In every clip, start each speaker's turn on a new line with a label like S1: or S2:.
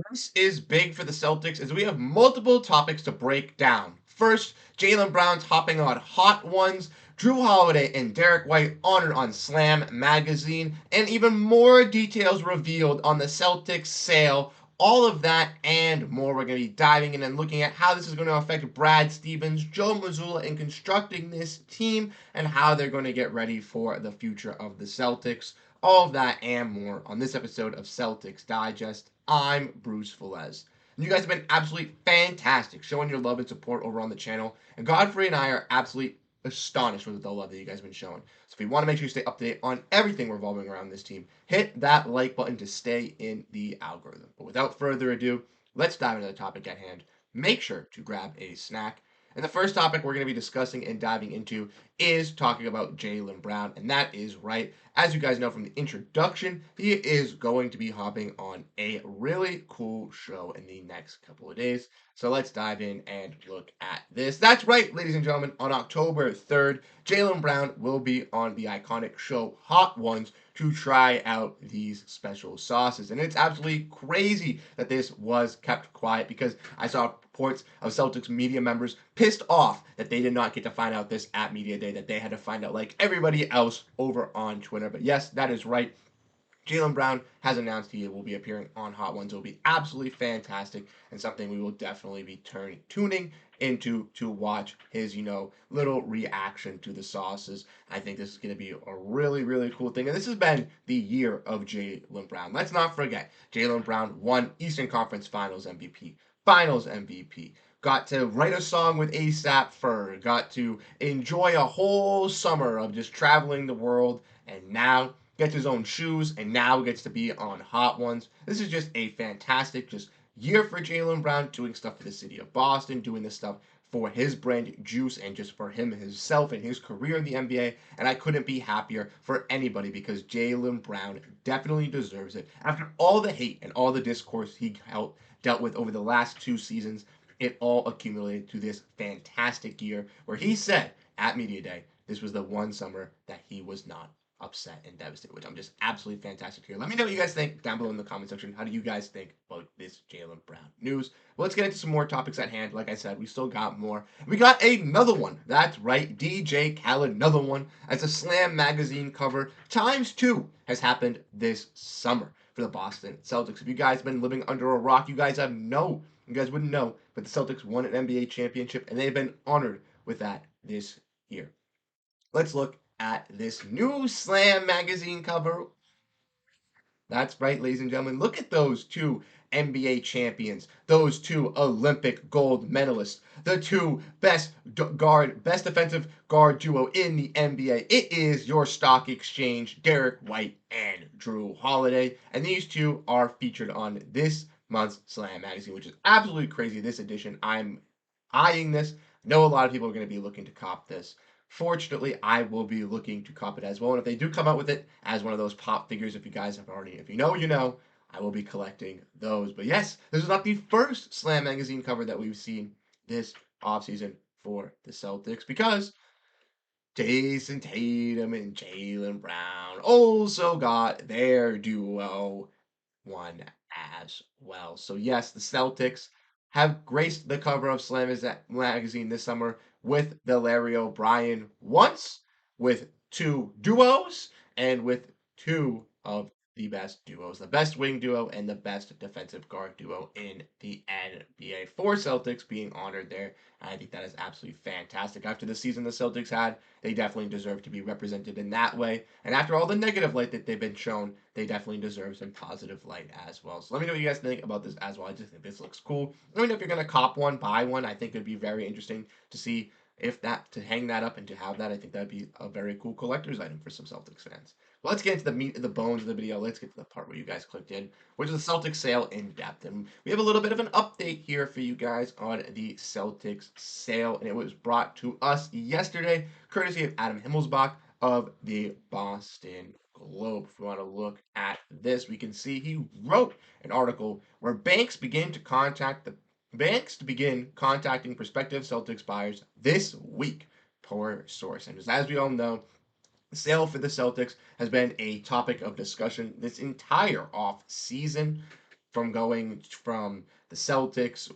S1: This is big for the Celtics as we have multiple topics to break down. First, Jaylen Brown's hopping on Hot Ones, Jrue Holiday and Derrick White honored on Slam Magazine, and even more details revealed on the Celtics sale. All of that and more. We're going to be diving in and looking at how this is going to affect Brad Stevens, Joe Mazzulla in constructing this team, and how they're going to get ready for the future of the Celtics. All of that and more on this episode of Celtics Digest. I'm Bruce Velez. And you guys have been absolutely fantastic showing your love and support over on the channel. And Godfrey and I are absolutely astonished with the love that you guys have been showing. So if you want to make sure you stay up to date on everything revolving around this team, hit that like button to stay in the algorithm. But without further ado, let's dive into the topic at hand. Make sure to grab a snack. And the first topic we're going to be discussing and diving into is talking about Jaylen Brown. And that is right. As you guys know from the introduction, he is going to be hopping on a really cool show in the next couple of days. So let's dive in and look at this. That's right, ladies and gentlemen. On October 3rd, Jaylen Brown will be on the iconic show Hot Ones to try out these special sauces. And it's absolutely crazy that this was kept quiet because I saw reports of Celtics media members pissed off that they did not get to find out this at Media Day, that they had to find out like everybody else over on Twitter. But yes, that is right. Jaylen Brown has announced he will be appearing on Hot Ones. It will be absolutely fantastic and something we will definitely be tuning into to watch his, little reaction to the sauces. I think this is going to be a really, really cool thing. And this has been the year of Jaylen Brown. Let's not forget, Jaylen Brown won Eastern Conference Finals MVP, got to write a song with ASAP Ferg, got to enjoy a whole summer of just traveling the world, and now gets his own shoes, and now gets to be on Hot Ones. This is just a fantastic year for Jaylen Brown, doing stuff for the city of Boston, doing this stuff for his brand Juice, and just for him himself and his career in the NBA. And I couldn't be happier for anybody because Jaylen Brown definitely deserves it. After all the hate and all the discourse he dealt with over the last 2 seasons, it all accumulated to this fantastic year where he said at Media Day this was the one summer that he was not upset and devastated, which I'm just absolutely fantastic here. Let me know what you guys think down below in the comment section. How do you guys think about this Jaylen Brown news? Well, let's get into some more topics at hand. Like I said, we still got more. We got another one. That's right, DJ Khaled, another one. As a Slam magazine cover, ×2 has happened this summer for the Boston Celtics. If you guys have been living under a rock, you guys wouldn't know, but the Celtics won an NBA championship, and they've been honored with that this year. Let's look at this new Slam magazine cover. That's right, ladies and gentlemen. Look at those two NBA champions, those two Olympic gold medalists, the two best defensive guard duo in the NBA. It is your stock exchange, Derrick White and Jrue Holiday. And these two are featured on this month's Slam magazine, which is absolutely crazy. This edition, I'm eyeing this. I know a lot of people are going to be looking to cop this. Fortunately, I will be looking to cop it as well. And if they do come out with it as one of those pop figures, if you guys have already, if you know, you know, I will be collecting those. But yes, this is not the first Slam magazine cover that we've seen this offseason for the Celtics because Jayson Tatum and Jaylen Brown also got their duo one as well. So yes, the Celtics have graced the cover of Slam magazine this summer with the Larry O'Brien once, with two duos, and with two of the best duos, the best wing duo and the best defensive guard duo in the NBA. Four Celtics being honored there. I think that is absolutely fantastic. After the season the Celtics had, they definitely deserve to be represented in that way. And after all the negative light that they've been shown, they definitely deserve some positive light as well. So let me know what you guys think about this as well. I just think this looks cool. Let me know if you're going to cop one, buy one. I think it would be very interesting to see if that, to hang that up and to have that. I think that'd be a very cool collector's item for some Celtics fans. But let's get into the meat of the bones of the video. Let's get to the part where you guys clicked in, which is the Celtics sale in depth. And we have a little bit of an update here for you guys on the Celtics sale. And it was brought to us yesterday, courtesy of Adam Himmelsbach of the Boston Globe. If we want to look at this, we can see he wrote an article where banks begin contacting prospective Celtics buyers this week, per source. And as we all know, the sale for the Celtics has been a topic of discussion this entire off season. from going from the Celtics,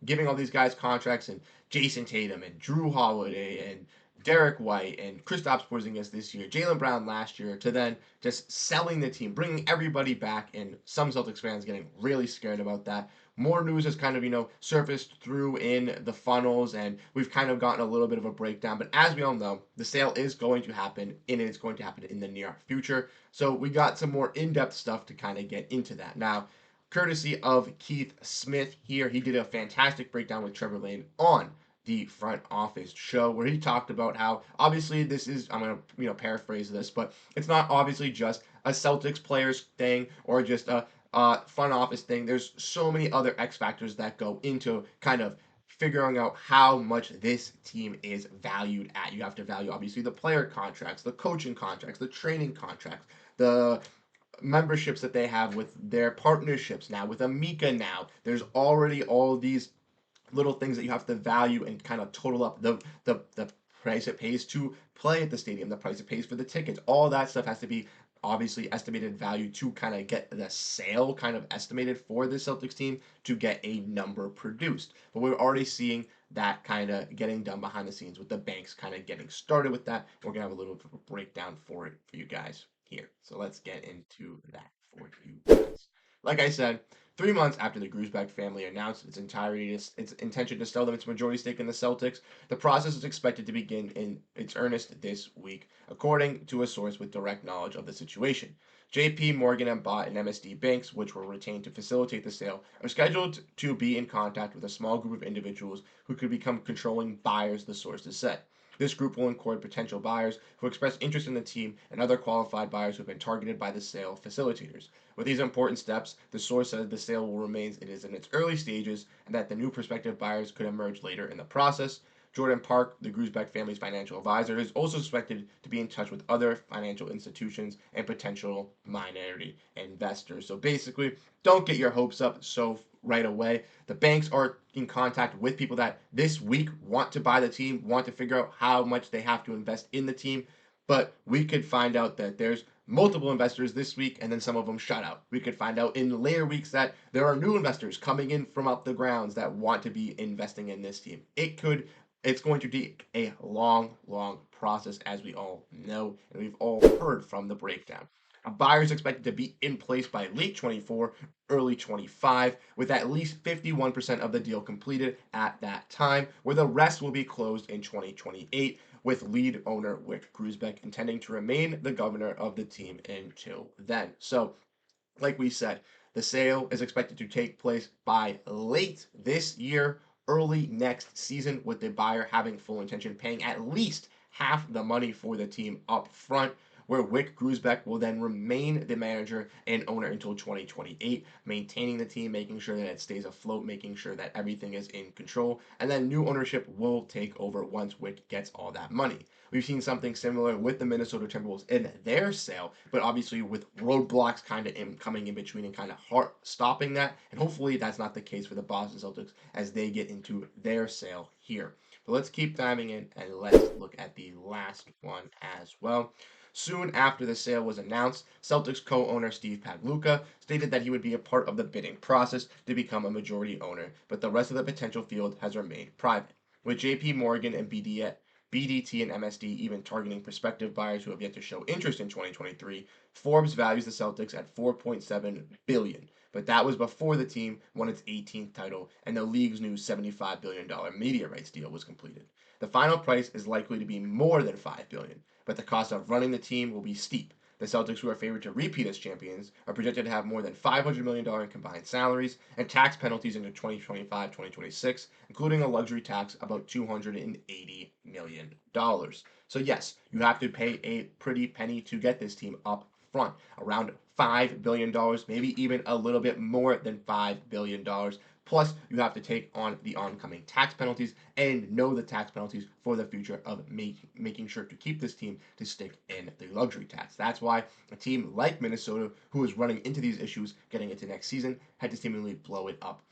S1: giving all these guys contracts, and Jayson Tatum and Jrue Holiday and Derrick White and Kristaps Porziņģis this year, Jaylen Brown last year, to then just selling the team, bringing everybody back, and some Celtics fans getting really scared about that. More news has kind of, surfaced through in the funnels, and we've kind of gotten a little bit of a breakdown. But as we all know, the sale is going to happen, and it's going to happen in the near future. So we got some more in-depth stuff to kind of get into that. Now, courtesy of Keith Smith here, he did a fantastic breakdown with Trevor Lane on the front office show, where he talked about how obviously this is, I'm going to paraphrase this, but it's not obviously just a Celtics players thing or just a front office thing. There's so many other X factors that go into kind of figuring out how much this team is valued at. You have to value obviously the player contracts, the coaching contracts, the training contracts, the memberships that they have with their partnerships now, with Amica now. There's already all these little things that you have to value and kind of total up the price it pays to play at the stadium, the price it pays for the tickets. All that stuff has to be obviously estimated value to kind of get the sale kind of estimated for the Celtics team to get a number produced. But we're already seeing that kind of getting done behind the scenes with the banks kind of getting started with that. We're going to have a little bit of a breakdown for it for you guys here. So let's get into that for you guys. Like I said, 3 months after the Grusbeck family announced its intention to sell them its majority stake in the Celtics, the process is expected to begin in its earnest this week, according to a source with direct knowledge of the situation. JP Morgan and Bott and MSD Banks, which were retained to facilitate the sale, are scheduled to be in contact with a small group of individuals who could become controlling buyers, the sources said. This group will include potential buyers who express interest in the team and other qualified buyers who have been targeted by the sale facilitators. With these important steps, the source said the sale will remain in its early stages and that the new prospective buyers could emerge later in the process. Jordan Park, the Grusbeck family's financial advisor, is also expected to be in touch with other financial institutions and potential minority investors. So basically, don't get your hopes up right away. The banks are in contact with people that this week want to buy the team, want to figure out how much they have to invest in the team. But we could find out that there's multiple investors this week and then some of them shut out. We could find out in later weeks that there are new investors coming in from up the grounds that want to be investing in this team. It's going to take a long, long process, as we all know, and we've all heard from the breakdown. A buyer is expected to be in place by late 24, early 25, with at least 51% of the deal completed at that time, where the rest will be closed in 2028, with lead owner Wyc Grousbeck intending to remain the governor of the team until then. So, like we said, the sale is expected to take place by late this year, early next season, with the buyer having full intention paying at least half the money for the team up front, where Wyc Grousbeck will then remain the manager and owner until 2028, maintaining the team, making sure that it stays afloat, making sure that everything is in control, and then new ownership will take over once Wyc gets all that money. We've seen something similar with the Minnesota Timberwolves in their sale, but obviously with roadblocks kind of coming in between and kind of stopping that. And hopefully that's not the case for the Boston Celtics as they get into their sale here. But let's keep diving in and let's look at the last one as well. Soon after the sale was announced, Celtics co-owner Steve Pagluka stated that he would be a part of the bidding process to become a majority owner, but the rest of the potential field has remained private. With JP Morgan and BDT and MSD even targeting prospective buyers who have yet to show interest in 2023, Forbes values the Celtics at $4.7 billion. But that was before the team won its 18th title and the league's new $75 billion media rights deal was completed. The final price is likely to be more than $5 billion, but the cost of running the team will be steep. The Celtics, who are favored to repeat as champions, are projected to have more than $500 million in combined salaries and tax penalties into 2025-2026, including a luxury tax about $280 million. So yes, you have to pay a pretty penny to get this team up front, around $5 billion, maybe even a little bit more than $5 billion. Plus, you have to take on the oncoming tax penalties and know the tax penalties for the future of making sure to keep this team to stick in the luxury tax. That's why a team like Minnesota, who is running into these issues getting into next season, had to seemingly blow it up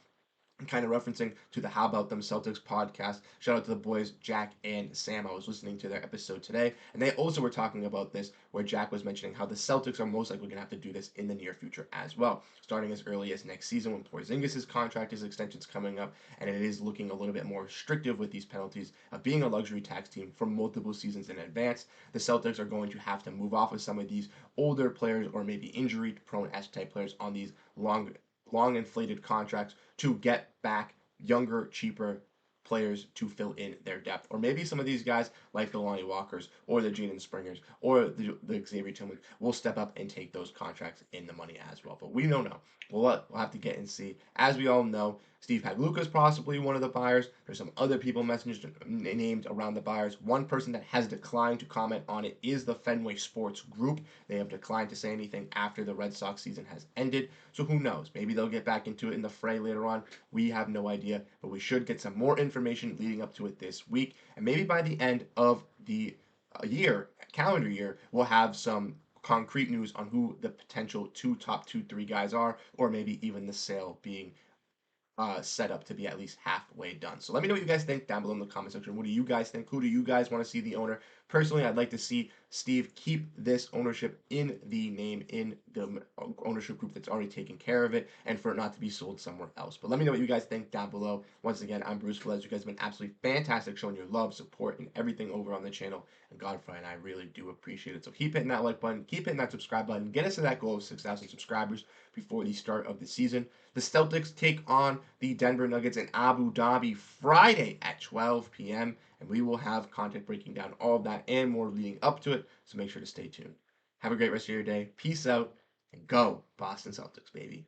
S1: kind of referencing to the How About Them Celtics podcast. Shout out to the boys, Jack and Sam. I was listening to their episode today, and they also were talking about this, where Jack was mentioning how the Celtics are most likely going to have to do this in the near future as well, starting as early as next season when Porzingis' contract, his extension's coming up, and it is looking a little bit more restrictive with these penalties of being a luxury tax team for multiple seasons in advance. The Celtics are going to have to move off of some of these older players or maybe injury-prone S-type players on these long inflated contracts to get back younger, cheaper players to fill in their depth. Or maybe some of these guys, like the Lonnie Walkers or the Jaden Springers or the Xavier Tillman, will step up and take those contracts in the money as well. But we don't know. We'll have to get and see. As we all know, Steve Pagluka is possibly one of the buyers. There's some other people named around the buyers. One person that has declined to comment on it is the Fenway Sports Group. They have declined to say anything after the Red Sox season has ended. So who knows? Maybe they'll get back into it in the fray later on. We have no idea, but we should get some more information leading up to it this week. And maybe by the end of the calendar year, we'll have some concrete news on who the potential top 2, 3 guys are, or maybe even the sale being set up to be at least halfway done. So let me know what you guys think down below in the comment section. What do you guys think? Who do you guys want to see the owner? Personally, I'd like to see Steve keep this ownership in the name, in the ownership group that's already taken care of it, and for it not to be sold somewhere else. But let me know what you guys think down below. Once again, I'm Bruce Veliz. You guys have been absolutely fantastic showing your love, support, and everything over on the channel. And Godfrey and I really do appreciate it. So keep hitting that like button, keep hitting that subscribe button, get us to that goal of 6,000 subscribers before the start of the season. The Celtics take on the Denver Nuggets in Abu Dhabi Friday at 12 p.m. And we will have content breaking down all of that and more leading up to it. So make sure to stay tuned. Have a great rest of your day. Peace out and go Boston Celtics, baby.